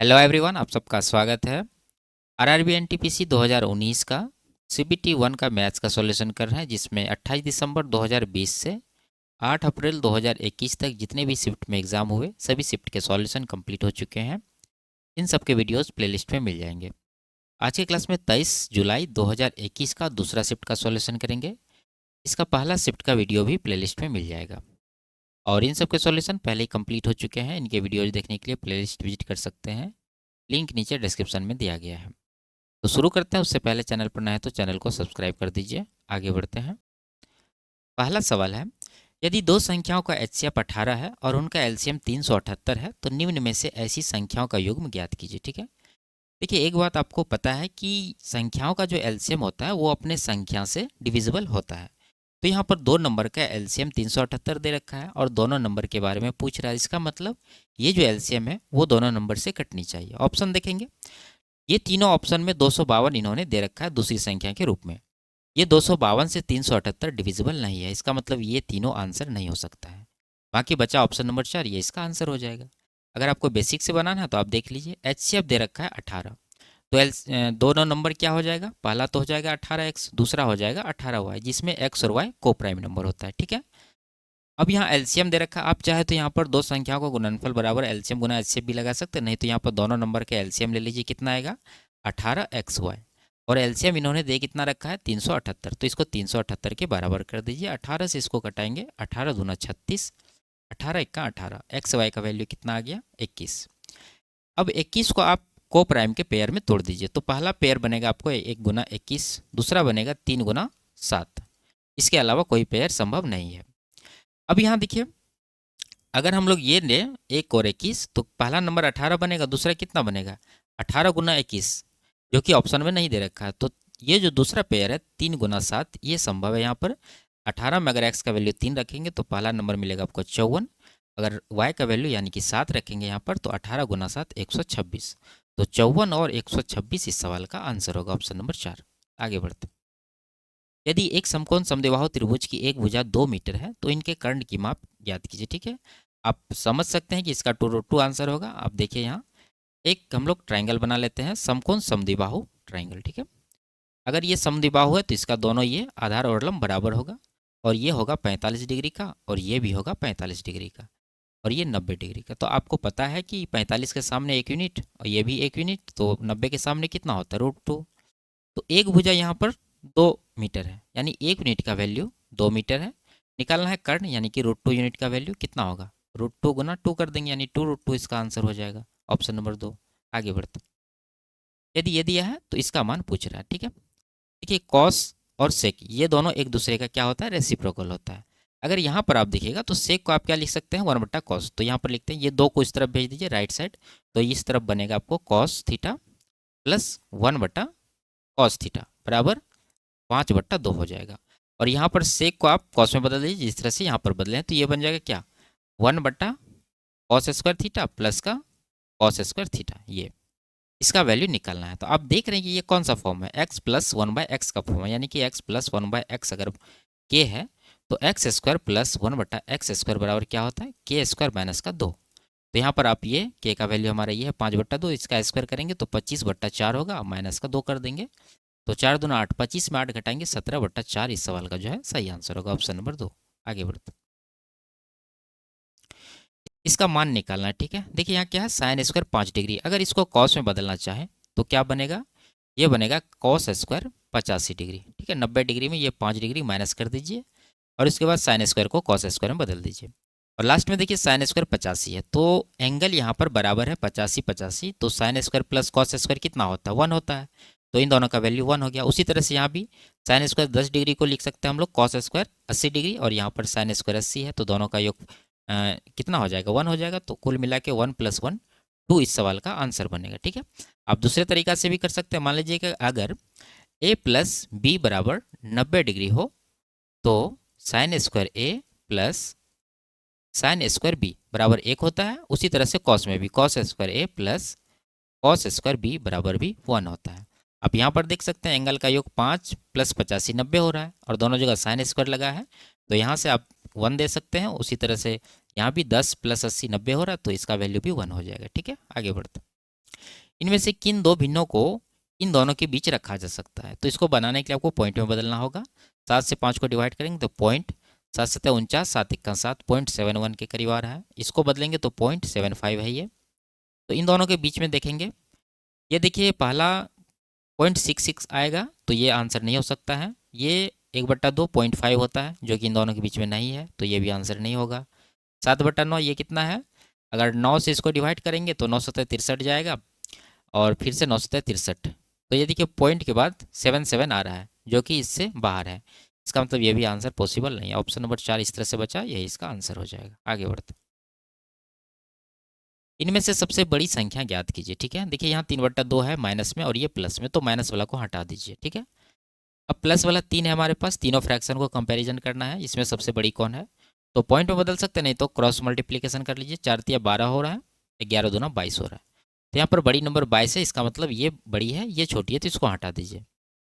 Hello everyone, आप सबका स्वागत है। आरआरबी एनटीपीसी 2019 का सीबीटी 1 का मैथ्स का सॉल्यूशन कर रहे हैं, जिसमें 28 दिसंबर 2020 से 8 अप्रैल 2021 तक जितने भी शिफ्ट में एग्ज़ाम हुए सभी शिफ्ट के सॉल्यूशन कंप्लीट हो चुके हैं। इन सब के वीडियोस प्लेलिस्ट में मिल जाएंगे। आज के क्लास में 23 जुलाई 2021 का दूसरा शिफ्ट का सॉल्यूशन करेंगे। इसका पहला शिफ्ट का वीडियो भी प्लेलिस्ट में मिल जाएगा और इन सब के सॉल्यूशन पहले ही कंप्लीट हो चुके हैं। इनके वीडियोज देखने के लिए प्लेलिस्ट विजिट कर सकते हैं, लिंक नीचे डिस्क्रिप्शन में दिया गया है। तो शुरू करते हैं। उससे पहले चैनल पर नए हैं तो चैनल को सब्सक्राइब कर दीजिए। आगे बढ़ते हैं। पहला सवाल है, यदि दो संख्याओं का एचसीएफ 18 है और उनका एलसीएम 378 है तो निम्न में से ऐसी संख्याओं का युग्म ज्ञात कीजिए। ठीक है, देखिए एक बात आपको पता है कि संख्याओं का जो एलसीएम होता है वो अपने संख्या से डिविजिबल होता है। तो यहाँ पर दो नंबर का एलसीएम 378 दे रखा है और दोनों नंबर के बारे में पूछ रहा है। इसका मतलब ये जो एलसीएम है वो दोनों नंबर से कटनी चाहिए। ऑप्शन देखेंगे, ये तीनों ऑप्शन में 252 इन्होंने दे रखा है दूसरी संख्या के रूप में। ये 252 से 378 डिविजिबल नहीं है, इसका मतलब ये तीनों आंसर नहीं हो सकता है। बाकी बचा ऑप्शन नंबर 4, ये इसका आंसर हो जाएगा। अगर आपको बेसिक से बनाना है तो आप देख लीजिए, एचसीएफ दे रखा है 18, तो दोनों नंबर क्या हो जाएगा, पहला तो हो जाएगा 18x, दूसरा हो जाएगा 18y, जिसमें x और y को प्राइम नंबर होता है। ठीक है, अब यहाँ एलसीएम दे रखा है। आप चाहे तो यहाँ पर दो संख्याओं को गुणनफल बराबर एलसीएम गुना एचसीएफ भी लगा सकते हैं, नहीं तो यहाँ पर दोनों नंबर के एलसीएम ले लीजिए। कितना आएगा, 18xy, और एलसीएम इन्होंने दे कितना रखा है, 378, तो इसको 378 के बराबर कर दीजिए। 18 से इसको कटाएंगे, 18 दूना 36, 18 इक्का 18, एक्स वाई का वैल्यू कितना आ गया, 21। अब 21 को आप को प्राइम के पेयर में तोड़ दीजिए, तो पहला पेयर बनेगा आपको 1 गुना 21, दूसरा बनेगा 3 गुना 7। इसके अलावा कोई पेयर संभव नहीं है। अब यहाँ देखिए, अगर हम लोग ये लें 1 और 21, तो पहला नंबर 18 बनेगा, दूसरा कितना बनेगा, 18 गुना 21, जो कि ऑप्शन में नहीं दे रखा है। तो ये जो दूसरा पेयर है 3 गुना 7, ये संभव है। यहाँ पर 18 में अगर एक्स का वैल्यू 3 रखेंगे तो पहला नंबर मिलेगा आपको 54। अगर वाई का वैल्यू यानी कि 7 रखेंगे यहाँ पर, तो 18 गुना 7 126, तो 54 और 126 इस सवाल का आंसर होगा, ऑप्शन नंबर 4। आगे बढ़ते, यदि एक समकोण समद्विबाहु त्रिभुज की एक भुजा 2 मीटर है तो इनके कर्ण की माप ज्ञात कीजिए। ठीक है, आप समझ सकते हैं कि इसका 2√2 आंसर होगा। आप देखिए यहाँ एक हम लोग ट्राइंगल बना लेते हैं, समकोण समद्विबाहु ट्राइंगल। ठीक है, अगर ये समद्विबाहु है तो इसका दोनों ये आधार और लंब बराबर होगा, और ये होगा 45 डिग्री का और ये भी होगा 45 डिग्री का, और ये 90 डिग्री का। तो आपको पता है कि 45 के सामने 1 यूनिट और ये भी 1 यूनिट, तो 90 के सामने कितना होता है, √2। तो एक भुजा यहाँ पर 2 मीटर है, यानी 1 यूनिट का वैल्यू 2 मीटर है। निकालना है कर्ण, यानी कि √2 यूनिट का वैल्यू कितना होगा, √2 गुना 2 कर देंगे, यानी 2√2 इसका आंसर हो जाएगा, ऑप्शन नंबर 2। आगे बढ़ते, यदि ये दिया है तो इसका मान पूछ रहा है। ठीक है, देखिए कॉस और सेक ये दोनों एक दूसरे का क्या होता है, रेसिप्रोकल होता है। अगर यहाँ पर आप देखिएगा तो सेक को आप क्या लिख सकते हैं, 1/cos, तो यहाँ पर लिखते हैं ये दो को इस तरफ भेज दीजिए राइट साइड, तो इस तरफ बनेगा आपको cos theta plus 1/cos theta बराबर 5/2 हो जाएगा। और यहाँ पर सेक को आप कॉस में बदल दीजिए, जिस तरह से यहाँ पर बदले हैं, तो ये बन जाएगा क्या, 1/cos² थीटा प्लस का cos² थीटा। ये इसका वैल्यू निकालना है। तो आप देख रहे हैं कि ये कौन सा फॉर्म है, x प्लस 1/x का फॉर्म है, यानी कि x प्लस 1/x अगर k है तो x² प्लस 1/x² बराबर क्या होता है, k² माइनस का 2। तो यहाँ पर आप ये k का वैल्यू हमारा ये है 5/2, इसका स्क्वायर करेंगे तो 25/4 होगा, माइनस का 2 कर देंगे, तो 4 दूना 8, 25 में 8 घटाएंगे 17/4 इस सवाल का जो है सही आंसर होगा, ऑप्शन नंबर 2। आगे बढ़ते, इसका मान निकालना है। ठीक है, देखिए यहाँ क्या है, sin² 5 डिग्री, अगर इसको कॉस में बदलना चाहें तो क्या बनेगा, ये बनेगा cos² 85 डिग्री। ठीक है, 90 डिग्री में ये 5 डिग्री माइनस कर दीजिए, और इसके बाद sin² को cos² में बदल दीजिए, और लास्ट में देखिए sin² 85 है, तो एंगल यहाँ पर बराबर है 85 85, तो sin² प्लस cos² कितना होता है, 1 होता है, तो इन दोनों का वैल्यू 1 हो गया। उसी तरह से यहाँ भी sin² 10 डिग्री को लिख सकते हैं हम लोग, cos² 80 डिग्री, और यहाँ पर sin² 80 है, तो दोनों का योग कितना हो जाएगा, 1 हो जाएगा, तो कुल मिला के 1 + 1 2 इस सवाल का आंसर बनेगा। ठीक है, आप दूसरे तरीका से भी कर सकते हैं। मान लीजिए कि अगर a प्लस बी बराबर 90 डिग्री हो तो sin² a plus sin² b बराबर 1 होता है। उसी तरह से कॉस में भी cos² a plus cos² b बराबर भी 1 होता है। आप यहाँ पर देख सकते हैं एंगल का योग 5 + 85 90 हो रहा है, और दोनों जगह sin² लगा है, तो यहाँ से आप 1 दे सकते हैं। उसी तरह से यहाँ भी 10 + 80 90 हो रहा है, तो इसका वैल्यू भी 1 हो जाएगा। ठीक है, आगे बढ़ते, इनमें से किन दो भिन्नों को इन दोनों के बीच रखा जा सकता है? तो इसको बनाने के लिए आपको पॉइंट में बदलना होगा। 7 से 5 को डिवाइड करेंगे तो पॉइंट, 7 7 49, 7 1 7, 0.71 के करीब आ रहा है। इसको बदलेंगे तो 0.75 है ये। तो इन दोनों के बीच में देखेंगे, ये देखिए पहला 0.66 आएगा, तो ये आंसर नहीं हो सकता है। ये 1/2 0.5 होता है, जो कि इन दोनों के बीच में नहीं है, तो ये भी आंसर नहीं होगा। 7/9 ये कितना है? अगर 9 से इसको डिवाइड करेंगे तो 9 7 63 जाएगा, और फिर से 9 7 63। तो ये देखिए पॉइंट के बाद 77 आ रहा है, जो कि इससे बाहर है। इसका मतलब ये भी आंसर पॉसिबल नहीं है। ऑप्शन नंबर 4 इस तरह से बचा, यही इसका आंसर हो जाएगा। आगे बढ़ते, इनमें से सबसे बड़ी संख्या ज्ञात कीजिए। ठीक है, देखिए यहाँ 3/2 है माइनस में और ये प्लस में, तो माइनस वाला को हटा दीजिए। ठीक है, अब प्लस वाला 3 है हमारे पास, तीनों फ्रैक्शन को कंपैरिजन करना है, इसमें सबसे बड़ी कौन है? तो पॉइंट में बदल सकते हैं, नहीं तो क्रॉस मल्टीप्लीकेशन कर लीजिए। 4 तिया 12 हो रहा है, 11 दूना 22 हो रहा है। तो यहाँ पर बड़ी नंबर 22 है, इसका मतलब ये बड़ी है, ये छोटी है, तो इसको हटा दीजिए।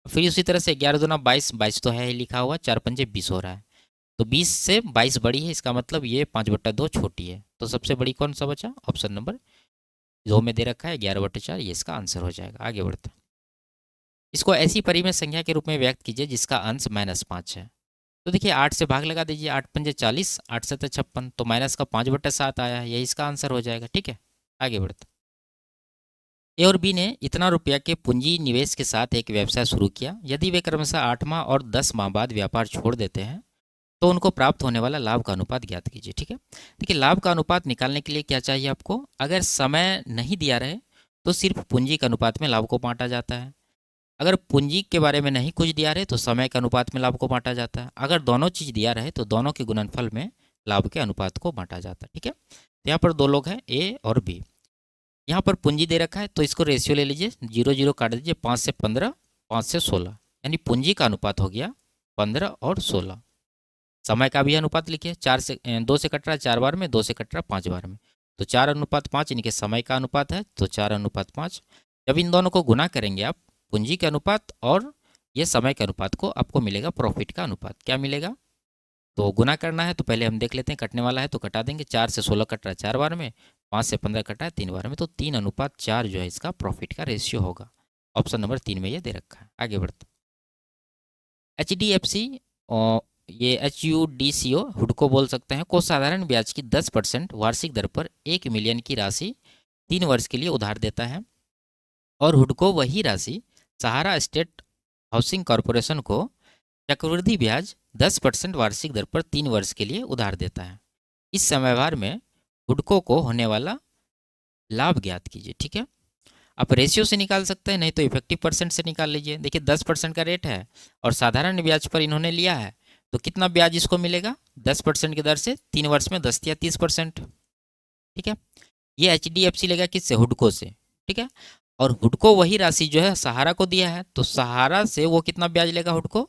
फिर उसी तरह से 11 दूना 22, 22 तो है ही लिखा हुआ, 4 पंजे 20 हो रहा है। तो 20 से 22 बड़ी है, इसका मतलब ये 5/2 छोटी है। तो सबसे बड़ी कौन सा बचा? ऑप्शन नंबर 2 में दे रखा है 11/4, ये इसका आंसर हो जाएगा। आगे बढ़ते, इसको ऐसी परिमेय संख्या के रूप में व्यक्त कीजिए जिसका अंश -5 है। तो देखिए 8 से भाग लगा दीजिए, 8 पंजे 40, 8 सत्ते 56, तो माइनस का 5/7 आया है, यही इसका आंसर हो जाएगा। ठीक है, आगे बढ़ते, ए और बी ने इतना रुपया के पूंजी निवेश के साथ एक व्यवसाय शुरू किया। यदि वे क्रमशः 8 माह और 10 माह बाद व्यापार छोड़ देते हैं तो उनको प्राप्त होने वाला लाभ का अनुपात ज्ञात कीजिए। ठीक है, देखिए लाभ का अनुपात निकालने के लिए क्या चाहिए आपको? अगर समय नहीं दिया रहे तो सिर्फ पूंजी के अनुपात में लाभ को बांटा जाता है। अगर पूंजी के बारे में नहीं कुछ दिया रहे तो समय के अनुपात में लाभ को बांटा जाता है। अगर दोनों चीज़ दिया रहे तो दोनों के गुणनफल में लाभ के अनुपात को बांटा जाता है। ठीक है, तो यहाँ पर दो लोग हैं, ए और बी। यहाँ पर पूंजी दे रखा है तो इसको रेशियो ले लीजिए, 0 0 काट दीजिए, 5 से 15, 5 से 16, यानी पूंजी का अनुपात हो गया 15 और 16। समय का भी अनुपात लिखिए, 2 से कट रहा है 4 बार में, 2 से कट रहा है 5 बार में, तो 4:5 इनके समय का अनुपात है, तो 4:5। जब इन दोनों को गुना करेंगे आप, पूंजी के अनुपात और ये समय के अनुपात को, आपको मिलेगा प्रॉफिट का अनुपात। क्या मिलेगा? तो गुना करना है तो पहले हम देख लेते हैं, कटने वाला है तो कटा देंगे। 4 से 16 कट रहा है 4 बार में, 5 से 15 कटा है 3 बार में, तो 3:4 जो है इसका प्रॉफिट का रेशियो होगा। ऑप्शन नंबर 3 में ये दे रखा है। आगे बढ़ते, HDFC ये HUDCO हुडको बोल सकते हैं, को साधारण ब्याज की 10% वार्षिक दर पर 1 मिलियन की राशि 3 वर्ष के लिए उधार देता है, और हुडको वही राशि सहारा स्टेट हाउसिंग कॉरपोरेशन को चक्रवृद्धि ब्याज 10% वार्षिक दर पर 3 वर्ष के लिए उधार देता है। इस समयभार में हुडको को होने वाला लाभ ज्ञात कीजिए। ठीक है, आप रेशियो से निकाल सकते हैं, नहीं तो इफेक्टिव परसेंट से निकाल लीजिए। देखिए 10% का रेट है और साधारण ब्याज पर इन्होंने लिया है, तो कितना ब्याज इसको मिलेगा? 10% की दर से 3 वर्ष में 10 या 30%। ठीक है, ये HDFC लेगा किससे? हुडको से। ठीक है, और हुडको वही राशि जो है सहारा को दिया है, तो सहारा से वो कितना ब्याज लेगा हुडको?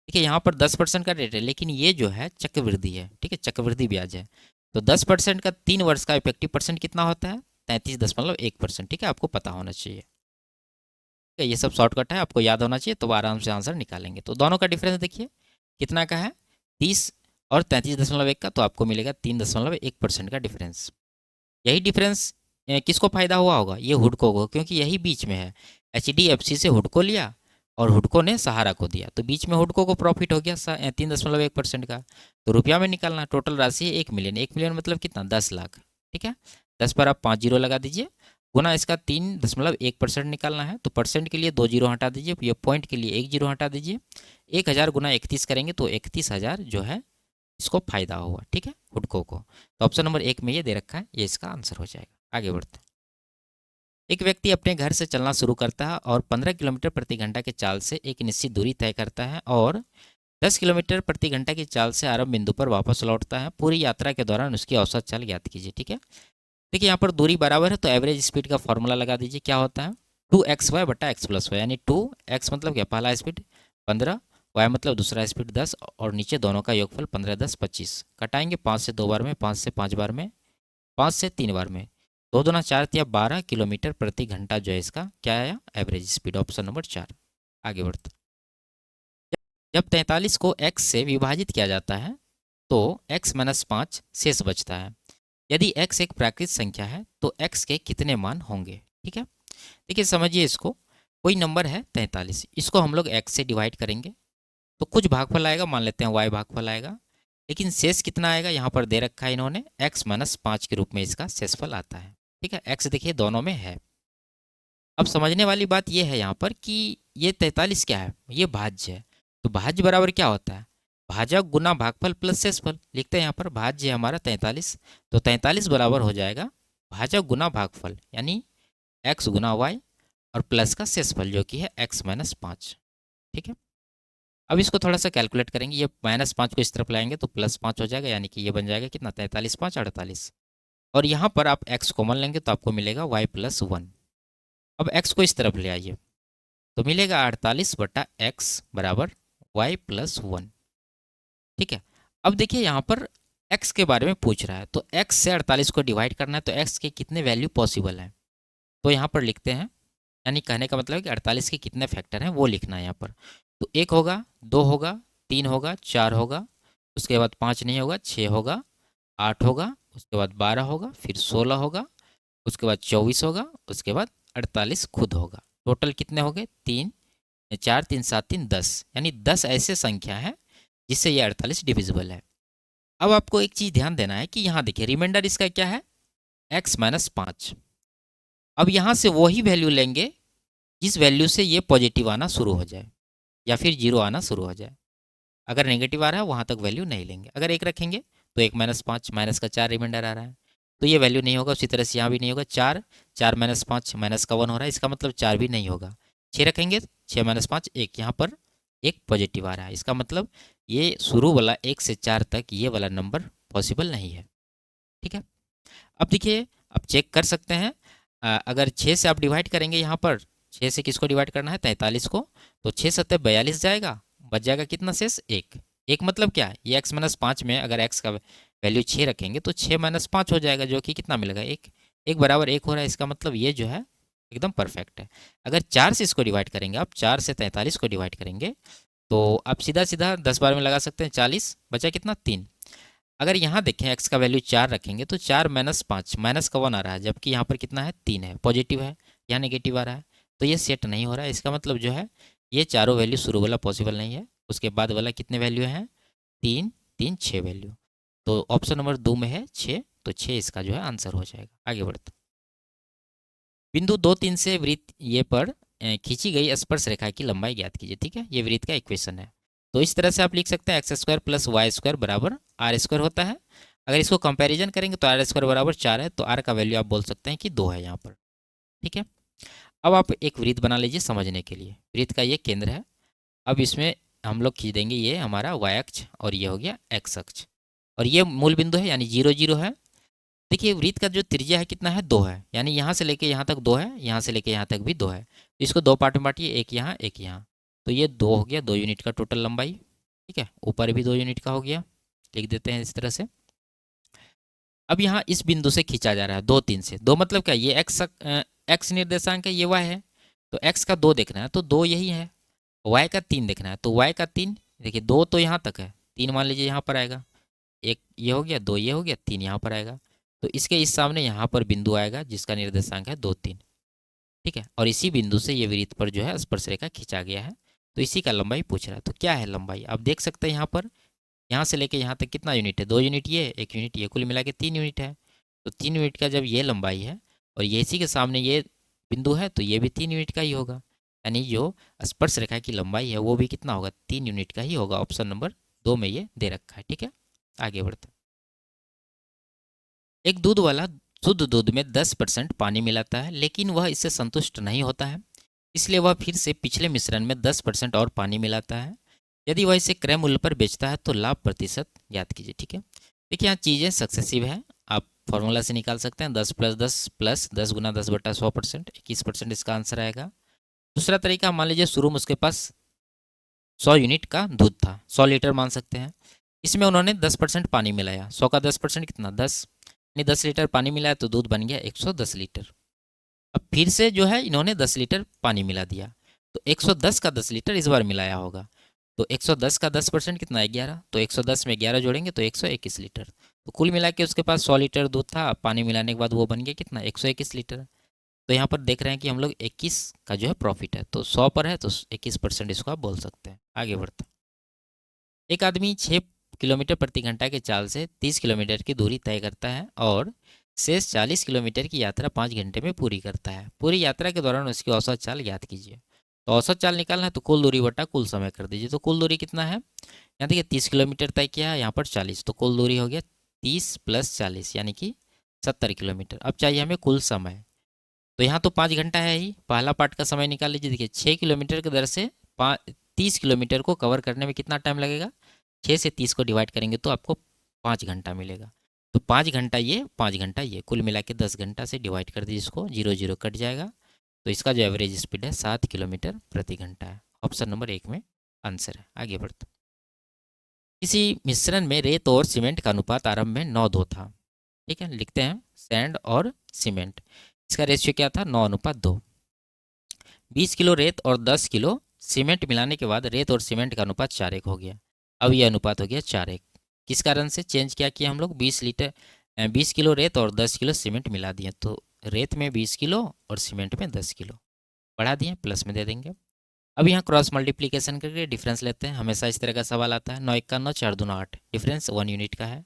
देखिए यहाँ पर 10% का रेट है, लेकिन ये जो है चक्रवृद्धि है। ठीक है, चक्रवृद्धि ब्याज है, तो 10% का 3 वर्ष का इफेक्टिव परसेंट कितना होता है? 33.1%। ठीक है, आपको पता होना चाहिए। ठीक है, ये सब शॉर्टकट है, आपको याद होना चाहिए, तो आराम से आंसर निकालेंगे। तो दोनों का डिफरेंस देखिए कितना का है, 30 और 33.1 का, तो आपको मिलेगा 3.1% का डिफरेंस। यही डिफरेंस किसको फायदा हुआ होगा? ये हुडको को, क्योंकि यही बीच में है। HDFC से हुडको लिया और हुडको ने सहारा को दिया, तो बीच में हुडको को प्रॉफिट हो गया 3.1% का। तो रुपया में निकालना, टोटल राशि है 1 मिलियन। 1 मिलियन मतलब कितना? 10 लाख। ठीक है, 10 पर आप 5 जीरो लगा दीजिए, गुना इसका 3.1% निकालना है, तो परसेंट के लिए 2 जीरो हटा दीजिए, ये पॉइंट के लिए 1 जीरो हटा दीजिए। 1000 गुना 31 करेंगे तो 31,000 जो है इसको फायदा हुआ। ठीक है, हुडको को। तो ऑप्शन नंबर 1 में ये दे रखा है, ये इसका आंसर हो जाएगा। आगे बढ़ते हैं, एक व्यक्ति अपने घर से चलना शुरू करता है और 15 किलोमीटर प्रति घंटा के चाल से एक निश्चित दूरी तय करता है, और 10 किलोमीटर प्रति घंटा की चाल से आरंभ बिंदु पर वापस लौटता है। पूरी यात्रा के दौरान उसकी औसत चाल ज्ञात कीजिए। ठीक है, देखिए यहाँ पर दूरी बराबर है, तो एवरेज स्पीड का फॉर्मूला लगा दीजिए। क्या होता है? 2xy बटा x+y, यानी 2x मतलब क्या? पहला स्पीड 15, y मतलब दूसरा स्पीड 10, और नीचे दोनों का योगफल 15 10 25। कटाएंगे 5 से 2 बार में, 5 से 5 बार में, 5 से 3 बार में, 2 दूना 4 या 12 किलोमीटर प्रति घंटा जो है इसका क्या आया? Average speed. Option number 4। आगे बढ़ते, जब 43 को x से विभाजित किया जाता है तो x-5 शेष बचता है। यदि x एक प्राकृत संख्या है तो x के कितने मान होंगे? ठीक है, देखिए समझिए इसको, कोई नंबर है 43, इसको हम लोग x से डिवाइड करेंगे तो कुछ भागफल आएगा, मान लेते हैं y भागफल आएगा, लेकिन शेष कितना आएगा यहाँ पर दे रखा है इन्होंने x माइनस 5 के रूप में इसका शेषफल आता है। ठीक है, x देखिए दोनों में है। अब समझने वाली बात यह है यहाँ पर कि ये 43 क्या है, ये भाज्य है। तो भाज्य बराबर क्या होता है, भाजक गुना भागफल प्लस शेषफल। लिखते हैं यहाँ पर भाज्य है हमारा 43, तो 43 बराबर हो जाएगा भाजक गुना भागफल यानी x गुना वाई और प्लस का शेषफल जो कि है x माइनस 5। ठीक है, अब इसको थोड़ा सा कैलकुलेट करेंगे, ये -5 को इस तरफ लाएंगे तो +5 हो जाएगा, यानी कि ये बन जाएगा कितना 43 5 48। और यहाँ पर आप x कॉमन लेंगे तो आपको मिलेगा y प्लस 1। अब x को इस तरफ ले आइए तो मिलेगा 48/x बराबर y प्लस 1। ठीक है, अब देखिए यहाँ पर x के बारे में पूछ रहा है, तो x से 48 को डिवाइड करना है, तो x के कितने वैल्यू पॉसिबल हैं तो यहाँ पर लिखते हैं, यानी कहने का मतलब है कि 48 के कितने फैक्टर हैं वो लिखना है यहाँ पर। तो 1 होगा, 2 होगा, 3 होगा, 4 होगा, उसके बाद 5 नहीं होगा, 6 होगा, 8 होगा, उसके बाद 12 होगा, फिर 16 होगा, उसके बाद 24 होगा, उसके बाद 48 खुद होगा। टोटल कितने हो गए 3 4 3 7 3 10, यानी 10 ऐसे संख्या है जिससे ये 48 डिविजिबल है। अब आपको एक चीज़ ध्यान देना है कि यहाँ देखिए रिमाइंडर इसका क्या है x माइनस 5। अब यहाँ से वही वैल्यू लेंगे जिस वैल्यू से ये पॉजिटिव आना शुरू हो जाए या फिर जीरो आना शुरू हो जाए। अगर नेगेटिव आ रहा है वहाँ तक वैल्यू नहीं लेंगे। अगर 1 रखेंगे तो 1 माइनस 5 माइनस का 4 रिमाइंडर आ रहा है तो ये वैल्यू नहीं होगा। उसी तरह से यहाँ भी नहीं होगा, 4 4 माइनस 5 माइनस का 1 हो रहा है, इसका मतलब 4 भी नहीं होगा। 6 रखेंगे 6 माइनस 5 1, यहाँ पर एक पॉजिटिव आ रहा है, इसका मतलब ये शुरू वाला 1 से 4 तक ये वाला नंबर पॉसिबल नहीं है। ठीक है, अब देखिए आप चेक कर सकते हैं, अगर 6 से आप डिवाइड करेंगे, यहाँ पर 6 से किसको डिवाइड करना है 43 को, तो 6 7 42 जाएगा, बच जाएगा कितना शेष 1। 1 मतलब क्या है, ये x माइनस 5 में अगर x का वैल्यू 6 रखेंगे तो 6 माइनस 5 हो जाएगा, जो कि कितना मिलेगा 1। 1 बराबर 1 हो रहा है, इसका मतलब ये जो है एकदम परफेक्ट है। अगर 4 से इसको डिवाइड करेंगे, आप 4 से 43 को डिवाइड करेंगे तो आप सीधा सीधा 10 बार में लगा सकते हैं, 40 बचा कितना 3। अगर यहाँ देखें x का वैल्यू 4 रखेंगे तो 4 माइनस 5 माइनस का 1 आ रहा है, जबकि यहाँ पर कितना है 3 है, पॉजिटिव है, यहाँ नेगेटिव आ रहा है, तो ये सेट नहीं हो रहा है। इसका मतलब जो है ये चारों वैल्यू शुरू वाला पॉसिबल नहीं है, उसके बाद वाला कितने वैल्यू हैं 3 3 6 वैल्यू। तो ऑप्शन नंबर 2 में है 6, तो 6 इसका जो है आंसर हो जाएगा। आगे बढ़ते बिंदु 2 3 से वृत्त ये पर खींची गई स्पर्श रेखा की लंबाई ज्ञात कीजिए। ठीक है, ये वृत्त का इक्वेशन है, तो इस तरह से आप लिख सकते हैं x square plus y square बराबर आर स्क्वायर होता है। अगर इसको कंपैरिजन करेंगे तो आर स्क्वायर बराबर 4 है, तो आर का वैल्यू आप बोल सकते हैं कि 2 है यहाँ पर। ठीक है, अब आप एक वृत्त बना लीजिए समझने के लिए। वृत्त का ये केंद्र है, अब इसमें हम लोग खींच देंगे ये हमारा वाई अक्ष और ये हो गया एक्स अक्ष, और ये मूल बिंदु है यानी 0 0 है। देखिए वृत्त का जो त्रिज्या है कितना है 2 है, यानी यहाँ से लेके यहाँ तक 2 है, यहाँ से लेके यहाँ तक भी 2 है, तो इसको 2 पार्ट में बांटिए, एक यहाँ एक यहाँ, तो ये 2 हो गया 2 यूनिट का टोटल लंबाई। ठीक है, ऊपर भी 2 यूनिट का हो गया, लिख देते हैं इस तरह से। अब यहाँ इस बिंदु से खींचा जा रहा है 2 3 से, 2 मतलब क्या, ये एक्स निर्देशांक है, ये वाई है, तो एक्स का 2 देखना है तो 2 यही है, वाई का 3 देखना है तो वाई का 3, देखिए 2 तो यहाँ तक है, 3 मान लीजिए यहाँ पर आएगा, एक ये हो गया, 2 ये हो गया, 3 यहाँ पर आएगा, तो इसके इस सामने यहाँ पर बिंदु आएगा जिसका निर्देशांक है 2 3। ठीक है, और इसी बिंदु से ये वृत्त पर जो है स्पर्श रेखा खींचा गया है, तो इसी का लंबाई पूछ रहा है। तो क्या है लंबाई, आप देख सकते हैं यहाँ पर, यहाँ से लेके यहाँ तक कितना यूनिट है, 2 यूनिट ये 1 यूनिट ये, कुल मिला के 3 यूनिट है। तो 3 यूनिट का जब ये लंबाई है और ये इसी के सामने ये बिंदु है तो ये भी 3 यूनिट का ही होगा, यानी जो स्पर्श रेखा की लंबाई है वो भी कितना होगा 3 यूनिट का ही होगा। ऑप्शन नंबर 2 में ये दे रखा है। ठीक है, आगे बढ़ते हैं। एक दूध वाला शुद्ध दूध में 10% पानी मिलाता है, लेकिन वह इससे संतुष्ट नहीं होता है, इसलिए वह फिर से पिछले मिश्रण में 10% और पानी मिलाता है। यदि वह इसे क्रय मूल्य पर बेचता है तो लाभ प्रतिशत ज्ञात कीजिए। ठीक है, देखिए यहाँ चीज़ें सक्सेसिव है, आप फॉर्मूला से निकाल सकते हैं 10 + 10 प्लस 10 गुना 10/100%, 21% इसका आंसर आएगा। दूसरा तरीका, मान लीजिए शुरू में उसके पास 100 यूनिट का दूध था, 100 लीटर मान सकते हैं, इसमें उन्होंने 10% पानी मिलाया, 100 का 10% कितना 10, यानी 10 लीटर पानी मिलाया तो दूध बन गया 110 लीटर। अब फिर से जो है इन्होंने 10 लीटर पानी मिला दिया, तो 110 का 10 लीटर इस बार मिलाया होगा, तो 110 का 10% कितना है 11, तो 110 में 11 जोड़ेंगे तो 121 लीटर। तो कुल मिला के उसके पास 100 लीटर दूध था, पानी मिलाने के बाद वो बन गया कितना 121 लीटर। तो यहाँ पर देख रहे हैं कि हम लोग 21 का जो है प्रॉफिट है, तो 100 पर है तो 21% इसको आप बोल सकते हैं। आगे बढ़ते हैं। एक आदमी 6 किलोमीटर प्रति घंटा के चाल से 30 किलोमीटर की दूरी तय करता है और शेष 40 किलोमीटर की यात्रा 5 घंटे में पूरी करता है। पूरी यात्रा के दौरान उसकी औसत चाल ज्ञात कीजिए। तो औसत चाल निकालना है तो कुल दूरी बटा कुल समय कर दीजिए। तो कुल दूरी कितना है, यहाँ देखिए 30 किलोमीटर तय किया है, यहाँ पर 40, तो कुल दूरी हो गया 30 + 40 यानी कि 70 किलोमीटर। अब चाहिए हमें कुल समय, तो यहाँ तो 5 घंटा है ही, पहला पार्ट का समय निकाल लीजिए। देखिए 6 किलोमीटर की दर से 30 किलोमीटर को कवर करने में कितना टाइम लगेगा, 6 से 30 को डिवाइड करेंगे तो आपको 5 घंटा मिलेगा। तो 5 घंटा ये, 5 घंटा ये, कुल मिला के 10 घंटा से डिवाइड कर दीजिए इसको, 0 0 कट जाएगा। तो इसका जो एवरेज स्पीड है 7 किलोमीटर प्रति घंटा है। ऑप्शन नंबर 1 में आंसर है। आगे बढ़ते, किसी मिश्रण में रेत और सीमेंट का अनुपात आरंभ में 9:2 था। ठीक है, लिखते हैं सैंड और सीमेंट, इसका रेशियो क्या था, 9:2। 20 किलो रेत और 10 किलो सीमेंट मिलाने के बाद रेत और सीमेंट का अनुपात 4:1 हो गया। अब यह अनुपात हो गया 4:1। किस कारण से चेंज क्या किया हम लोग, 20 किलो रेत और 10 किलो सीमेंट मिला दिए, तो रेत में 20 किलो और सीमेंट में 10 किलो बढ़ा दिए, प्लस में दे देंगे। अब यहाँ क्रॉस मल्टीप्लीकेशन करके डिफरेंस लेते हैं, हमेशा इस तरह का सवाल आता है। 9 1 9, 4 2 8, डिफरेंस 1 यूनिट का है।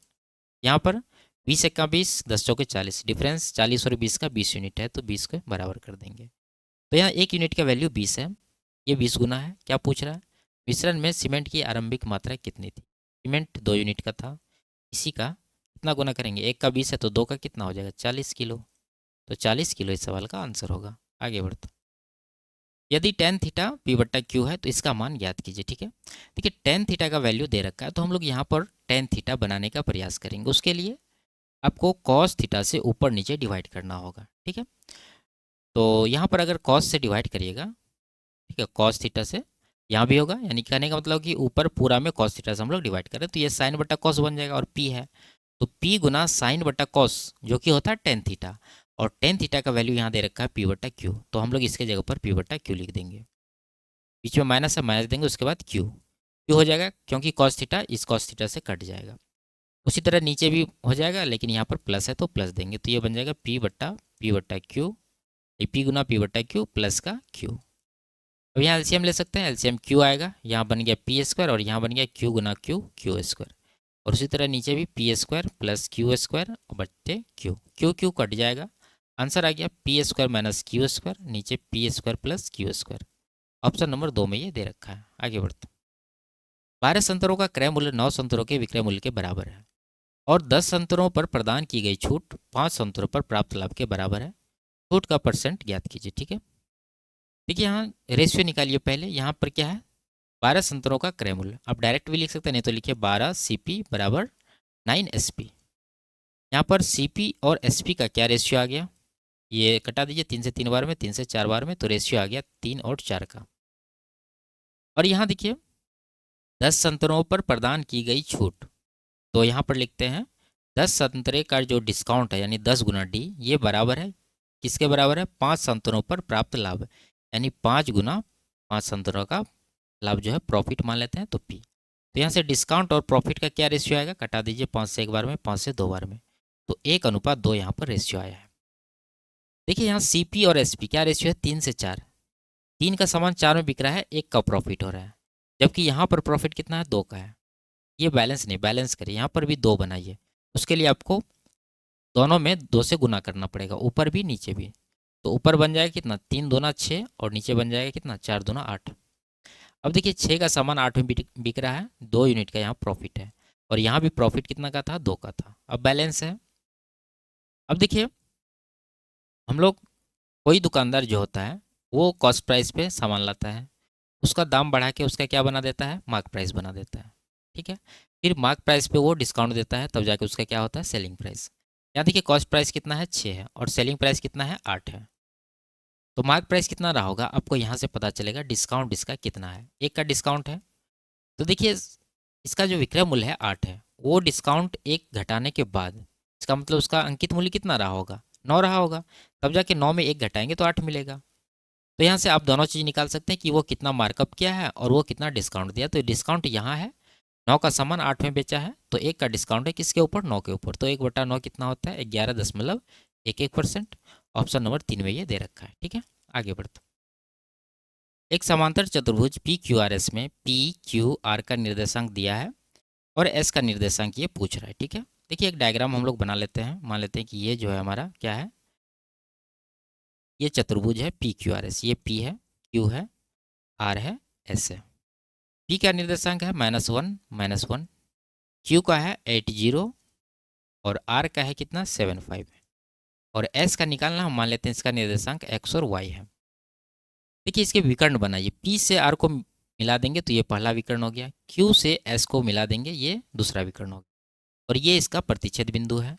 यहाँ पर 20 1 20, 10 चौके 40, डिफरेंस 40 और 20 का 20 यूनिट है, तो 20 को बराबर कर देंगे। तो यहाँ 1 यूनिट का वैल्यू 20 है, ये 20 गुना है। क्या पूछ रहा है, मिश्रण में सीमेंट की आरंभिक मात्रा कितनी थी। सीमेंट 2 यूनिट का था, इसी का कितना गुना करेंगे, 1 का 20 है तो 2 का कितना हो जाएगा, 40 किलो। तो 40 किलो इस सवाल का आंसर होगा। आगे बढ़ते, यदि tan थीटा p बट्टा क्यू है तो इसका मान ज्ञात कीजिए। ठीक है, देखिए tan थीटा का वैल्यू दे रखा है, तो हम लोग यहाँ पर tan थीटा बनाने का प्रयास करेंगे। उसके लिए आपको cos थीटा से ऊपर नीचे डिवाइड करना होगा। ठीक है, तो यहाँ पर अगर cos से डिवाइड करिएगा, ठीक है, cos थीटा से यहाँ भी होगा, यानी कहने का मतलब कि ऊपर पूरा में cos थीटा से हम लोग डिवाइड करें तो ये साइन बट्टा cos बन जाएगा, और p है तो p गुना साइन बट्टा cos जो कि होता है tan थीटा, और tan थीटा का वैल्यू यहाँ दे रखा है p बट्टा क्यू, तो हम लोग इसके जगह पर p बट्टा क्यू लिख देंगे। बीच में माइनस है, माइनस देंगे, उसके बाद क्यू क्यू हो जाएगा, क्योंकि cos थीटा इस cos थीटा से कट जाएगा। उसी तरह नीचे भी हो जाएगा, लेकिन यहाँ पर प्लस है तो प्लस देंगे, तो ये बन जाएगा p बट्टा क्यू, p गुना p बट्टा क्यू प्लस का q। अब यहाँ एलसीएम ले सकते हैं, एलसीएम क्यू आएगा, यहाँ बन गया पी स्क्वायर और यहाँ बन गया क्यू गुना क्यू, क्यू स्क्वायर। और उसी तरह नीचे भी P square plus Q square बट्टे क्यू, क्यू क्यू कट जाएगा, आंसर आ गया P square minus Q square, नीचे P square plus Q square. Option number 2 में ये दे रखा है। आगे बढ़ते, 12 संतरों का क्रय मूल्य 9 संतरों के विक्रय मूल्य के बराबर है और 10 संतरों पर प्रदान की गई छूट 5 संतरों पर प्राप्त लाभ के बराबर है। छूट का परसेंट ज्ञात कीजिए। ठीक है, देखिए यहाँ रेशियो निकालिए पहले, यहाँ पर क्या है, 12 संतरों का क्रय मूल्य, आप डायरेक्ट भी लिख सकते हैं, नहीं तो लिखिए 12 CP बराबर 9 SP। यहाँ पर CP और SP का क्या रेशियो आ गया, ये कटा दीजिए, 3 से 3 बार में, 3 से 4 बार में, तो रेशियो आ गया 3 और 4 का। और यहाँ देखिए 10 संतरों पर प्रदान की गई छूट, तो यहाँ पर लिखते हैं 10 संतरे का जो डिस्काउंट है यानी 10 गुना D, ये बराबर है किसके बराबर है, 5 संतरों पर प्राप्त लाभ, यानी 5 गुना 5 संतरों का लाभ जो है प्रॉफिट मान लेते हैं, तो P। तो यहाँ से डिस्काउंट और प्रॉफिट का क्या रेशियो आएगा, कटा दीजिए, 5 से 1 बार में, 5 से 2 बार में, तो 1:2 यहाँ पर रेशियो आया है। देखिए यहाँ CP और SP क्या रेशियो है, 3 से 4, 3 का सामान 4 में बिक रहा है, 1 का प्रॉफिट हो रहा है, जबकि यहाँ पर प्रॉफिट कितना है, 2 का है। ये बैलेंस नहीं, बैलेंस करिए, यहाँ पर भी 2 बनाइए, उसके लिए आपको दोनों में 2 से गुना करना पड़ेगा, ऊपर भी नीचे भी। तो ऊपर बन जाएगा कितना, 3 दूना 6, और नीचे बन जाएगा कितना, 4 दूना 8। अब देखिए 6 का सामान 8 में बिक रहा है, 2 यूनिट का यहाँ प्रॉफिट है, और यहाँ भी प्रॉफिट कितना का था, 2 का था। अब बैलेंस है। अब देखिए हम लोग, कोई दुकानदार जो होता है वो कॉस्ट प्राइस पे सामान लाता है, उसका दाम बढ़ा के उसका क्या बना देता है, मार्क प्राइस बना देता है। ठीक है, फिर मार्क प्राइस पे वो डिस्काउंट देता है, तब जाके उसका क्या होता है, सेलिंग प्राइस। यहाँ देखिए कॉस्ट प्राइस कितना है, 6 है, और सेलिंग प्राइस कितना है, 8 है। तो मार्क प्राइस कितना रहा होगा, आपको यहाँ से पता चलेगा डिस्काउंट इसका कितना है, 1 का डिस्काउंट है। तो देखिए इसका जो विक्रय मूल्य है 8 है, वो डिस्काउंट 1 घटाने के बाद, इसका मतलब उसका अंकित मूल्य कितना रहा होगा, 9 रहा होगा, तब जाके 9 में 1 घटाएंगे तो 8 मिलेगा। तो यहाँ से आप दोनों चीज़ निकाल सकते हैं कि वो कितना मार्कअप किया है और वो कितना डिस्काउंट दिया। तो डिस्काउंट यहाँ है, 9 का सामान 8 में बेचा है, तो 1 का डिस्काउंट है किसके ऊपर, 9 के ऊपर, तो 1/9 कितना होता है, 11.11%। ऑप्शन नंबर 3 में ये दे रखा है। ठीक है, आगे बढ़ते। एक समांतर चतुर्भुज पी क्यू आर एस में पी क्यू आर का निर्देशांक दिया है और एस का निर्देशांक ये पूछ रहा है। ठीक है, देखिए एक डायग्राम हम लोग बना लेते हैं। मान लेते हैं कि ये जो है हमारा क्या है, ये चतुर्भुज है पी क्यू आर एस। ये पी है, क्यू है, आर है, एस है। पी का निर्देशांक है -1 -1, क्यू का है 80 और आर का है कितना 75 और एस का निकालना हम मान लेते हैं इसका निर्देशांक एक्स और वाई है। देखिए इसके विकर्ण बनाइए। पी से आर को मिला देंगे तो ये पहला विकर्ण हो गया, क्यू से एस को मिला देंगे ये दूसरा विकर्ण हो गया और ये इसका प्रतिच्छेद बिंदु है।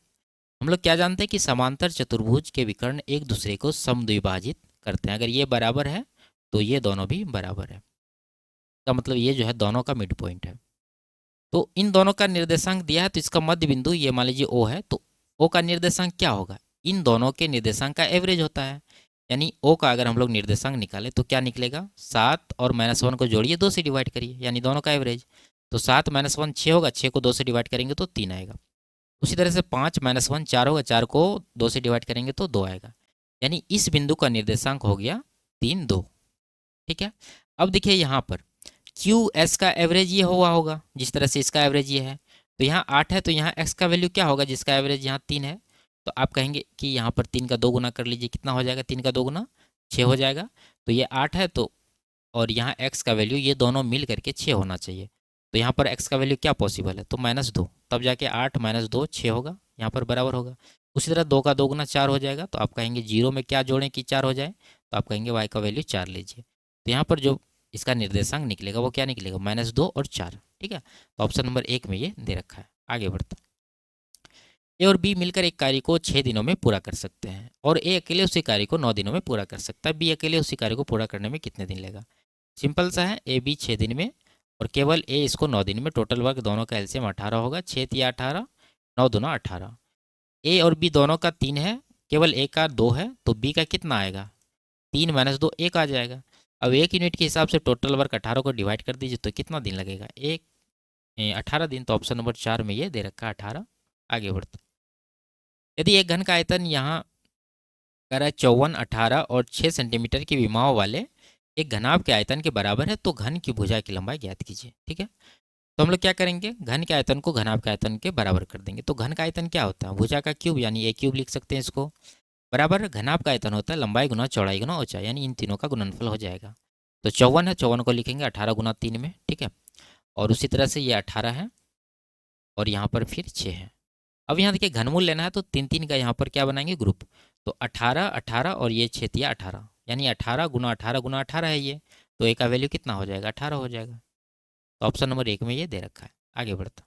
हम लोग क्या जानते हैं कि समांतर चतुर्भुज के विकर्ण एक दूसरे को समद्विभाजित करते हैं। अगर ये बराबर है तो ये दोनों भी बराबर है, का मतलब ये जो है दोनों का मिड पॉइंट है। तो इन दोनों का निर्देशांक दिया है तो इसका मध्य बिंदु ये मान लीजिए ओ है, तो ओ का निर्देशांक क्या होगा, इन दोनों के निर्देशांक का एवरेज होता है। यानी ओ का अगर हम लोग निर्देशांक निकालें तो क्या निकलेगा, 7 और -1 को जोड़िए, 2 से डिवाइड करिए, यानी दोनों का एवरेज। तो 7 -1 6 होगा, 6 को 2 से डिवाइड करेंगे तो 3 आएगा। उसी तरह से 5 -1 4 होगा, 4 को 2 से डिवाइड करेंगे तो 2 आएगा। यानी इस बिंदु का निर्देशांक हो गया 3 2। ठीक है, अब देखिए यहाँ पर क्यू एस का एवरेज ये हुआ होगा, जिस तरह से इसका एवरेज ये है, तो यहाँ 8 है तो यहाँ एक्स का वैल्यू क्या होगा जिसका एवरेज यहाँ 3 है। तो आप कहेंगे कि यहाँ पर 3 का 2 गुना कर लीजिए, कितना हो जाएगा, 3 का 2 गुना 6 हो जाएगा। तो ये 8 है तो, और यहाँ एक्स का वैल्यू ये दोनों मिल करके 6 होना चाहिए। तो यहाँ पर एक्स का वैल्यू क्या पॉसिबल है, तो -2, तब जाके 8 -2 6 होगा, यहाँ पर बराबर होगा। उसी तरह 2 का 2 गुना 4 हो जाएगा, तो आप कहेंगे जीरो में क्या जोड़ें कि 4 हो जाए, तो आप कहेंगे वाई का वैल्यू 4 लीजिए। तो यहाँ पर जो इसका निर्देशांक निकलेगा वो क्या निकलेगा, -2 और 4। ठीक है, तो ऑप्शन नंबर 1 में ये दे रखा है। आगे बढ़ते, ए और बी मिलकर एक कार्य को 6 दिनों में पूरा कर सकते हैं और ए अकेले उसी कार्य को 9 दिनों में पूरा कर सकता है। बी अकेले उसी कार्य को पूरा करने में कितने दिन लेगा। सिंपल सा है, ए बी 6 दिन में और केवल ए इसको 9 दिन में। टोटल वर्क दोनों का एलसीएम 18 होगा, 6 तिया 18, 9 दूना 18। ए और बी दोनों का 3 है, केवल ए का 2 है, तो बी का कितना आएगा, 3 -2 1 आ जाएगा। अब 1 यूनिट के हिसाब से टोटल वर्क 18 को डिवाइड कर दीजिए तो कितना दिन लगेगा, 18 दिन। तो ऑप्शन नंबर 4 में ये दे रखा है 18। आगे बढ़ते, यदि एक घन का आयतन यहाँ कह रहा है 54, 18 और 6 सेंटीमीटर की विमाओं वाले एक घनाभ के आयतन के बराबर है तो घन की भुजा की लंबाई ज्ञात कीजिए। ठीक है, तो हम लोग क्या करेंगे, घन के आयतन को घनाभ के आयतन के बराबर कर देंगे। तो घन का आयतन क्या होता है, भुजा का क्यूब, यानी ए क्यूब लिख सकते हैं इसको, बराबर घनाभ का आयतन होता है लंबाई गुना चौड़ाई गुना ऊंचाई, यानी इन तीनों का गुणनफल हो जाएगा। तो 54 है, 54 को लिखेंगे 18 गुना 3 में। ठीक है, और उसी तरह से ये 18 है और यहाँ पर फिर 6 है। अब यहाँ देखिए घनमूल लेना है तो 3 3 का यहाँ पर क्या बनाएंगे, ग्रुप। तो 18 18 और ये 6 तिया 18, यानी 18 गुना 18 गुना 18 है ये, तो ए का वैल्यू कितना हो जाएगा, 18 हो जाएगा। तो ऑप्शन नंबर 1 में ये दे रखा है। आगे बढ़ता,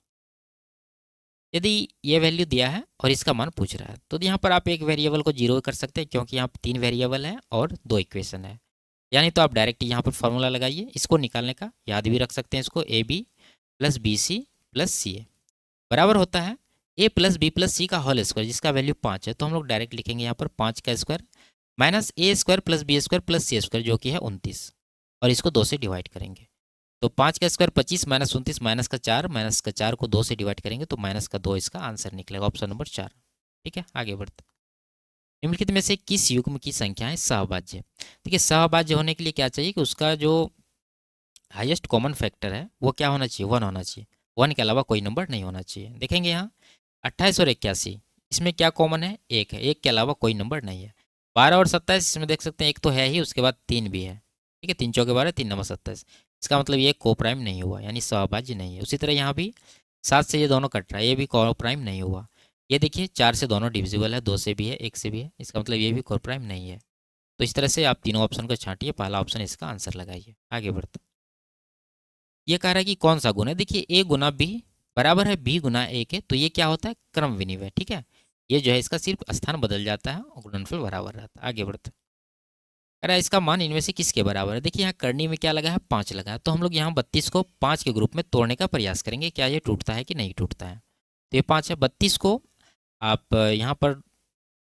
यदि ये वैल्यू दिया है और इसका मान पूछ रहा है तो यहाँ पर आप एक वेरिएबल को जीरो कर सकते हैं, क्योंकि यहाँ 3 वेरिएबल है और 2 इक्वेशन है। यानी तो आप डायरेक्ट यहाँ पर फॉर्मूला लगाइए, इसको निकालने का याद भी रख सकते हैं, इसको A B plus B C plus C A बराबर होता है A plus B plus C का होल स्क्वायर, जिसका वैल्यू 5 है। तो हम लोग डायरेक्ट लिखेंगे यहाँ पर 5 का square minus A square plus B square plus C square, जो कि है 29, और इसको 2 से डिवाइड करेंगे। तो 5 का स्क्वायर 25 माइनस 29 माइनस का 4 को 2 से डिवाइड करेंगे तो -2 इसका आंसर निकलेगा, ऑप्शन नंबर 4। ठीक है, आगे बढ़ते, निम्नलिखित में से किस युग्म की संख्याएं सहभाज्य। देखिए सहभाज्य होने के लिए क्या चाहिए कि उसका जो हाईएस्ट कॉमन फैक्टर है वो क्या होना चाहिए, 1 होना चाहिए। 1 के अलावा कोई नंबर नहीं होना चाहिए। देखेंगे यहाँ 28 और 81, इसमें क्या कॉमन है, 1 है, 1 के अलावा कोई नंबर नहीं है। 12 और 27, इसमें देख सकते हैं एक तो है ही, उसके बाद 3 भी है। ठीक है, 3 चौके 12, 3 नंबर 27, इसका मतलब ये को प्राइम नहीं हुआ, यानी सहभाज्य नहीं है। उसी तरह यहाँ भी 7 से ये दोनों कट रहा है, ये भी को प्राइम नहीं हुआ। ये देखिए 4 से दोनों डिविजिबल है, 2 से भी है, 1 से भी है, इसका मतलब ये भी को प्राइम नहीं है। तो इस तरह से आप तीनों ऑप्शन को छांटिए, पहला ऑप्शन इसका आंसर लगाइए। आगे बढ़ते, ये कह रहा है कि कौन सा गुण है। देखिए ए गुना बी बराबर है बी गुना ए के, तो ये क्या होता है, क्रम विनिमय। ठीक है, ये जो है इसका सिर्फ स्थान बदल जाता है और गुणनफल बराबर रहता है। आगे बढ़ते, कह रहा है इसका मान इनमें से किसके बराबर है। देखिए यहाँ करनी में क्या लगा है, 5 लगा है, तो हम लोग यहाँ 32 को 5 के ग्रुप में तोड़ने का प्रयास करेंगे, क्या ये टूटता है कि नहीं टूटता है। तो ये 5 है, 32 को आप यहाँ पर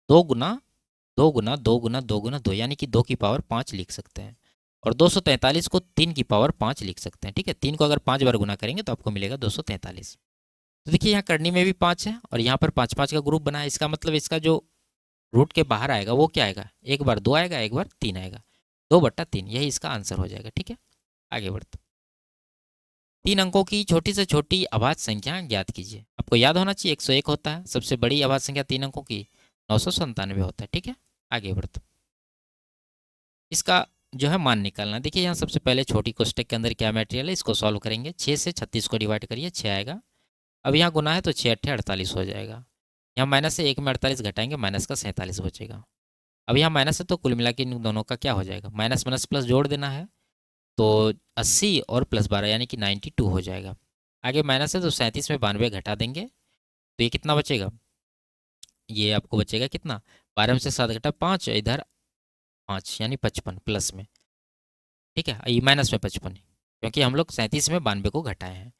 2 गुना 2 गुना 2 गुना 2 गुना 2, यानी कि 2 की पावर 5 लिख सकते हैं, और 243 को 3 की पावर 5 लिख सकते हैं। ठीक है, 3 को अगर 5 बार गुना करेंगे तो आपको मिलेगा 243। तो देखिए यहाँ करनी में भी 5 है और यहाँ पर 5 5 का ग्रुप बना है, इसका मतलब इसका जो रूट के बाहर आएगा वो क्या आएगा, एक बार 2 आएगा, एक बार 3 आएगा, 2/3, यही इसका आंसर हो जाएगा। ठीक है, आगे बढ़ते। 3 अंकों की छोटी से छोटी अभाज्य संख्या ज्ञात कीजिए। आपको याद होना चाहिए 101 होता है, सबसे बड़ी अभाज्य संख्या 3 अंकों की 997 होता है। ठीक है, आगे बढ़ते। इसका जो है मान निकालना। देखिए यहाँ सबसे पहले छोटी कोष्टक के अंदर क्या मटेरियल है, इसको सॉल्व करेंगे। 6 से 36 को डिवाइड करिए, 6 आएगा। अब यहाँ गुना है तो 6 अट्ठे 48 हो जाएगा। यहाँ माइनस से 1 में 48 घटाएंगे, माइनस का 47 बचेगा। अब यहाँ माइनस है तो कुल मिला के इन दोनों का क्या हो जाएगा, माइनस माइनस प्लस जोड़ देना है, तो 80 और प्लस 12 यानी कि 92 हो जाएगा। आगे माइनस है तो 37 में 92 घटा देंगे तो ये कितना बचेगा, ये आपको बचेगा कितना, 12 में से 7 घटा 5, इधर 5 यानी 55 प्लस में। ठीक है, ये माइनस में 55 क्योंकि हम लोग 37 में 92 को घटाए हैं।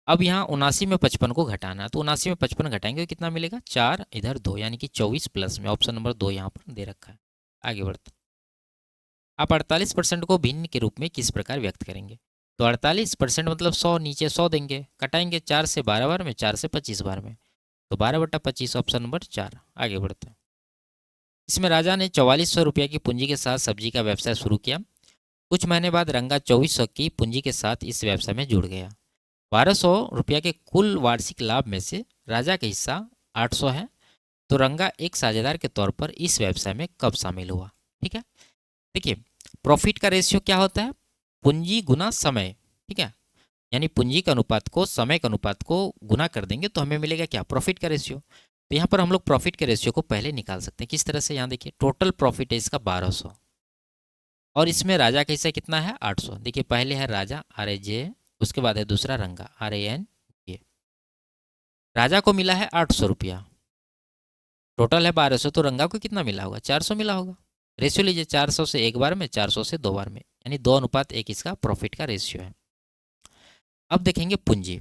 अब यहाँ 79 में 55 को घटाना है, तो 79 में 55 घटाएंगे तो कितना मिलेगा, 4 इधर 2 यानी कि 24 प्लस में। ऑप्शन नंबर 2 यहाँ पर दे रखा है। आगे बढ़ते। आप 48% को भिन्न के रूप में किस प्रकार व्यक्त करेंगे। तो 48% मतलब 100, नीचे 100 देंगे, कटाएंगे 4 से 12 बार में, 4 से 25 बार में, तो 12/25, ऑप्शन नंबर 4। आगे बढ़ते हैं। इसमें राजा ने 4400 रुपये की पूंजी के साथ सब्जी का व्यवसाय शुरू किया। कुछ महीने बाद रंगा 2400 की पूंजी के साथ इस व्यवसाय में जुड़ गया। 1200 रुपया के कुल वार्षिक लाभ में से राजा का हिस्सा 800 है, तो रंगा एक साझेदार के तौर पर इस व्यवसाय में कब शामिल हुआ। ठीक है, देखिए प्रॉफिट का रेशियो क्या होता है, पूंजी गुना समय। ठीक है, यानी पूंजी के अनुपात को समय के अनुपात को गुना कर देंगे तो हमें मिलेगा क्या, प्रॉफिट का रेशियो। तो यहाँ पर हम लोग प्रॉफिट के रेशियो को पहले निकाल सकते हैं। किस तरह से, यहाँ देखिए टोटल प्रॉफिट है इसका 1200 और इसमें राजा का हिस्सा कितना है 800। देखिए पहले है राजा RAJ, उसके बाद है दूसरा रंगा RANJ। राजा को मिला है 800 रुपया, टोटल है 1200, तो रंगा को कितना मिला होगा, 400 मिला होगा। रेशियो लीजिए 400 से एक बार में, 400 से 2 बार में, यानी 2:1 इसका प्रॉफिट का रेशियो है। अब देखेंगे पूंजी।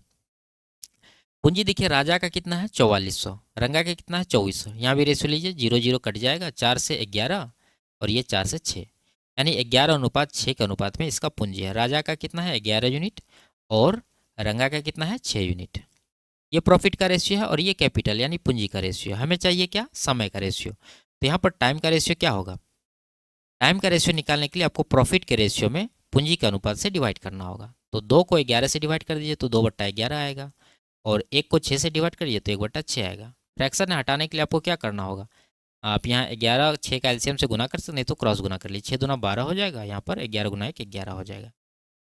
पूंजी देखिए राजा का कितना है 4400, रंगा का कितना है 2400। यहाँ भी रेशियो लीजिए, 0 0 कट जाएगा, 4 से 11 और ये 4 से 6, यानी 11:6 के अनुपात में इसका पूंजी है। राजा का कितना है 11 यूनिट और रंगा का कितना है 6 यूनिट। ये प्रॉफिट का रेशियो है और ये कैपिटल यानी पूंजी का रेशियो है। हमें चाहिए क्या, समय का रेशियो। तो यहाँ पर टाइम का रेशियो क्या होगा, टाइम का रेशियो निकालने के लिए आपको प्रॉफिट के रेशियो में पूंजी के अनुपात से डिवाइड करना होगा। तो 2 को 11 से डिवाइड कर दीजिए तो 2/11 आएगा, और 1 को 6 से डिवाइड करिए तो 1/6 आएगा। फ्रैक्शन हटाने के लिए आपको क्या करना होगा, आप यहाँ 11 6 का एलसीएम से गुना कर सकते, नहीं तो क्रॉस गुना कर लीजिए, 6 दूना 12 हो जाएगा, यहाँ पर 11 गुना 1 11 हो जाएगा,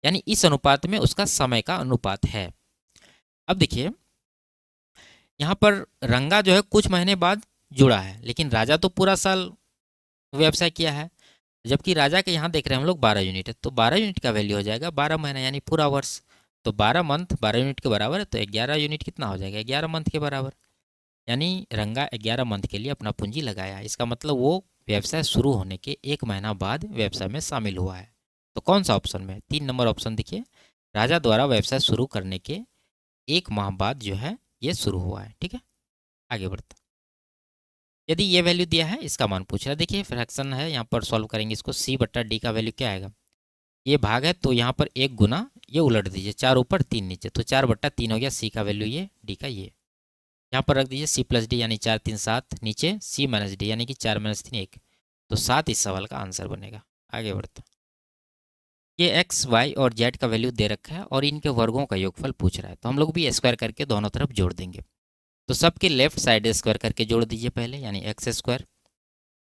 यानी इस अनुपात में उसका समय का अनुपात है। अब देखिए यहाँ पर रंगा जो है कुछ महीने बाद जुड़ा है, लेकिन राजा तो पूरा साल व्यवसाय किया है, जबकि राजा के यहाँ देख रहे हैं हम लोग 12 यूनिट है, तो 12 यूनिट का वैल्यू हो जाएगा 12 महीना यानी पूरा वर्ष। तो 12 मंथ 12 यूनिट के बराबर है, तो 11 यूनिट कितना हो जाएगा, 11 मंथ के बराबर। यानी रंगा 11 मंथ के लिए अपना पूंजी लगाया, इसका मतलब वो व्यवसाय शुरू होने के 1 महीना बाद व्यवसाय में शामिल हुआ है। तो कौन सा ऑप्शन में, 3 नंबर ऑप्शन देखिए, राजा द्वारा व्यवसाय शुरू करने के 1 माह बाद जो है ये शुरू हुआ है। ठीक है, आगे बढ़ते। यदि ये वैल्यू दिया है, इसका मान पूछ रहा है। देखिए फ्रैक्शन है, यहाँ पर सॉल्व करेंगे इसको, C/D का वैल्यू क्या आएगा, ये भाग है तो यहाँ पर 1 गुना ये उलट दीजिए, 4 ऊपर 3 नीचे, तो 4/3 हो गया। C का वैल्यू ये, D का ये, यहाँ पर रख दीजिए C+D यानी 4 3 7, नीचे C-D यानी कि 4 - 3 1, तो 7 इस सवाल का आंसर बनेगा। आगे बढ़ते। ये x, y और z का वैल्यू दे रखा है और इनके वर्गों का योगफल पूछ रहा है, तो हम लोग भी स्क्वायर करके दोनों तरफ जोड़ देंगे। तो सबके लेफ्ट साइड स्क्वायर करके जोड़ दीजिए पहले, यानी x²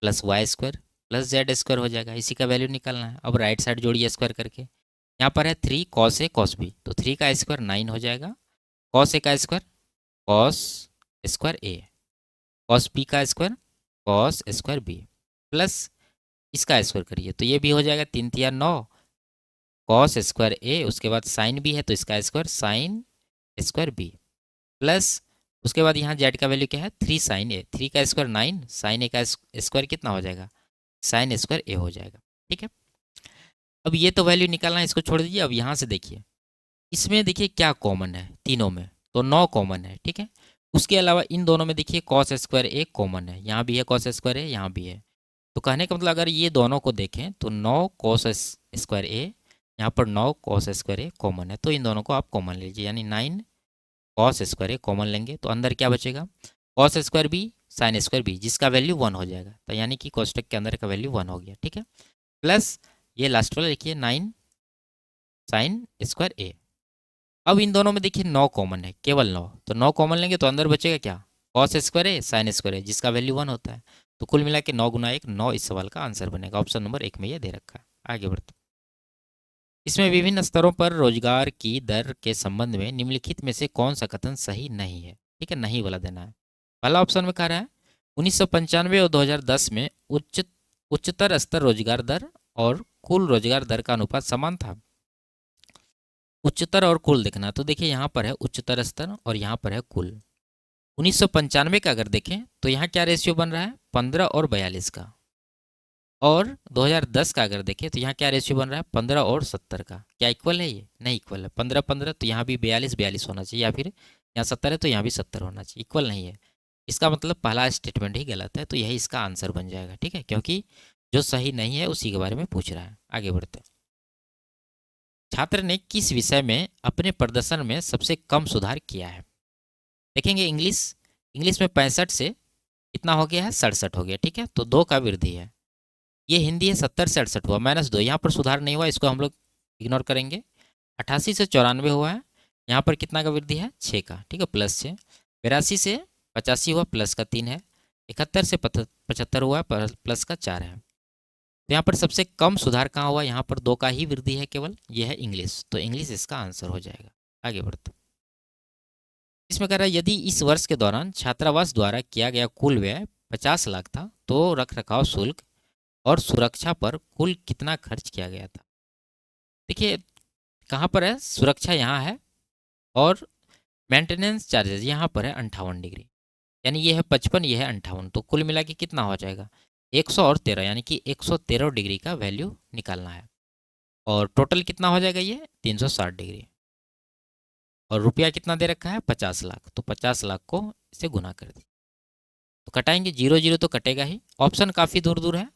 + y² + z² हो जाएगा। इसी का वैल्यू निकालना है। अब राइट साइड जोड़िए स्क्वायर करके, यहाँ पर है 3 cos A cos B, तो 3 का स्क्वायर 9 हो जाएगा, cos A का square cos² A, cos B का स्क्वायर cos² B, प्लस इसका स्क्वायर करिए तो ये भी हो जाएगा, 3 तिया 9 cos² A, उसके बाद साइन B है तो इसका स्क्वायर sin² B, प्लस उसके बाद यहाँ z का वैल्यू क्या है 3 sin A, 3 का स्क्वायर 9, sin A का स्क्वायर कितना हो जाएगा, sin² A हो जाएगा। ठीक है, अब ये तो वैल्यू निकालना है, इसको छोड़ दीजिए। अब यहाँ से देखिए, इसमें देखिए क्या कॉमन है, तीनों में तो 9 कॉमन है। ठीक है, उसके अलावा इन दोनों में देखिए cos² A कॉमन है, यहाँ भी है cos² A, यहाँ भी है। तो कहने का मतलब अगर ये दोनों को देखें तो 9 cos² A, यहाँ पर 9 cos² A कॉमन है, तो इन दोनों को आप कॉमन लीजिए, यानी 9 cos² A कॉमन लेंगे तो अंदर क्या बचेगा, cos square b sine square b, जिसका वैल्यू 1 हो जाएगा। तो यानी कि कोष्टक के अंदर का वैल्यू 1 हो गया, ठीक है। प्लस ये लास्ट वाला लिखिए 9 साइन स्क्वायर ए। अब इन दोनों में देखिए 9 कॉमन है, केवल 9, तो 9 कॉमन लेंगे तो अंदर बचेगा क्या, कॉस स्क्वायर ए साइन स्क्वायर ए, जिसका वैल्यू 1 होता है। तो कुल मिला के 9 गुना 1 9 इस सवाल का आंसर बनेगा। ऑप्शन नंबर 1 में ये दे रखा है। आगे बढ़ते, इसमें विभिन्न स्तरों पर रोजगार की दर के संबंध में निम्नलिखित में से कौन सा कथन सही नहीं है, ठीक है, नहीं वाला देना है। पहला ऑप्शन में कह रहा है 1995 और 2010 में उच्चतर स्तर रोजगार दर और कुल रोजगार दर का अनुपात समान था। उच्चतर और कुल देखना, तो देखिए यहाँ पर है उच्चतर स्तर और यहाँ पर है कुल। 1995 का अगर देखें तो यहाँ क्या रेशियो बन रहा है, 15 और 42 का। और 2010 का अगर देखें तो यहाँ क्या रेशियो बन रहा है, 15 और 70 का। क्या इक्वल है, ये नहीं इक्वल है। 15 15 तो यहाँ भी 42 42 होना चाहिए, या फिर यहाँ 70 है तो यहाँ भी 70 होना चाहिए, इक्वल नहीं है। इसका मतलब पहला स्टेटमेंट ही गलत है, तो यही इसका आंसर बन जाएगा, ठीक है, क्योंकि जो सही नहीं है उसी के बारे में पूछ रहा है। आगे बढ़ते हैं, छात्र ने किस विषय में अपने प्रदर्शन में सबसे कम सुधार किया है। देखेंगे इंग्लिश, इंग्लिश में 65 से कितना हो गया है, 67 हो गया, ठीक है, तो 2 का वृद्धि है। ये हिंदी है 70 से 68 हुआ, -2, यहाँ पर सुधार नहीं हुआ, इसको हम लोग इग्नोर करेंगे। 88 से 94 हुआ है, यहाँ पर कितना का वृद्धि है, 6 का, ठीक है, +6। 82 से 85 हुआ, प्लस का 3 है। 71 से 75 हुआ, प्लस का 4 है। तो यहाँ पर सबसे कम सुधार कहाँ हुआ, यहाँ पर 2 का ही वृद्धि है केवल, ये है इंग्लिश, तो इंग्लिश इसका आंसर हो जाएगा। आगे बढ़ते, इसमें कह रहा है यदि इस वर्ष के दौरान छात्रावास द्वारा किया गया कुल व्यय 50 लाख था तो रख रखाव शुल्क और सुरक्षा पर कुल कितना खर्च किया गया था। देखिए कहाँ पर है, सुरक्षा यहाँ है और मेंटेनेंस चार्जेस यहाँ पर है 58 डिग्री, यानी ये है 55, ये है 58, तो कुल मिला के कितना हो जाएगा 100 और 13, यानी कि 113 डिग्री का वैल्यू निकालना है। और टोटल कितना हो जाएगा ये 360 डिग्री। और रुपया कितना दे रखा है 50 लाख, तो 50 लाख को इसे गुना कर दी, तो कटाएंगे 0 0 तो कटेगा ही। ऑप्शन काफ़ी दूर दूर है,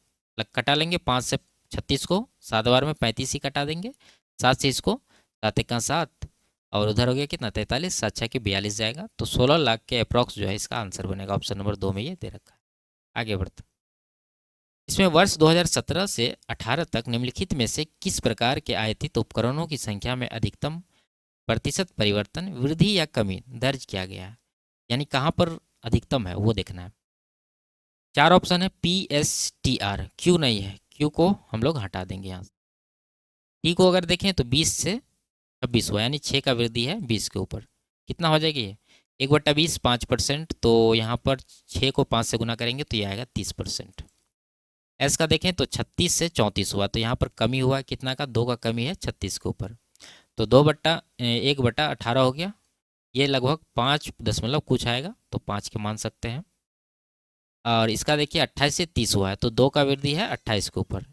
कटा लेंगे 5 से 36 को, 7 बार में 35 ही कटा देंगे, 7 से इसको 7 1 7, और उधर हो गया कितना 43, 7 6 के 42 जाएगा, तो 16 लाख के अप्रॉक्स जो है इसका आंसर बनेगा। ऑप्शन नंबर 2 में ये दे रखा है। आगे बढ़ते, इसमें वर्ष 2017 से 18 तक निम्नलिखित में से किस प्रकार के आयातित उपकरणों की संख्या में अधिकतम प्रतिशत परिवर्तन, वृद्धि या कमी दर्ज किया गया है, यानी कहाँ पर अधिकतम है वो देखना है। 4 ऑप्शन है PSTR, क्यू नहीं है, क्यू को हम लोग हटा देंगे यहाँ से। टी को अगर देखें तो 20 से 26 हुआ, यानी 6 का वृद्धि है 20 के ऊपर, कितना हो जाएगी ये 1/20 5%, तो यहाँ पर 6 को 5 से गुना करेंगे तो ये आएगा 30%। एस का देखें तो 36 से 34 हुआ, तो यहाँ पर कमी हुआ कितना का, 2 का कमी है 36 के ऊपर, तो 1/18 हो गया, ये लगभग 5 दशमलव कुछ आएगा, तो 5 के मान सकते हैं। और इसका देखिए 28 से 30 हुआ है, तो 2 का वृद्धि है 28 के ऊपर,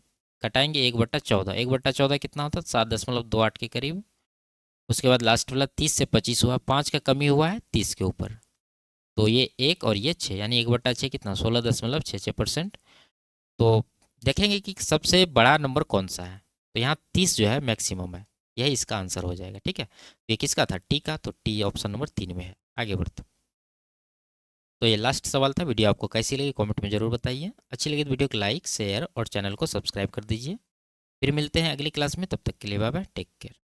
कटाएंगे 1/14, 1/14 कितना होता है 7.28 के करीब। उसके बाद लास्ट वाला 30 से 25 हुआ, 5 का कमी हुआ है 30 के ऊपर, तो ये 1 और ये 6, यानी 1/6 कितना 16.66%। तो देखेंगे कि सबसे बड़ा नंबर कौन सा है, तो यहाँ 30 जो है मैक्सिमम है, यही इसका आंसर हो जाएगा, ठीक है। तो ये किसका था, टी का, तो टी ऑप्शन नंबर 3 में है। आगे बढ़ते, तो ये लास्ट सवाल था। वीडियो आपको कैसी लगी कमेंट में ज़रूर बताइए, अच्छी लगी तो वीडियो को लाइक शेयर और चैनल को सब्सक्राइब कर दीजिए। फिर मिलते हैं अगली क्लास में, तब तक के लिए बाय बाय, टेक केयर।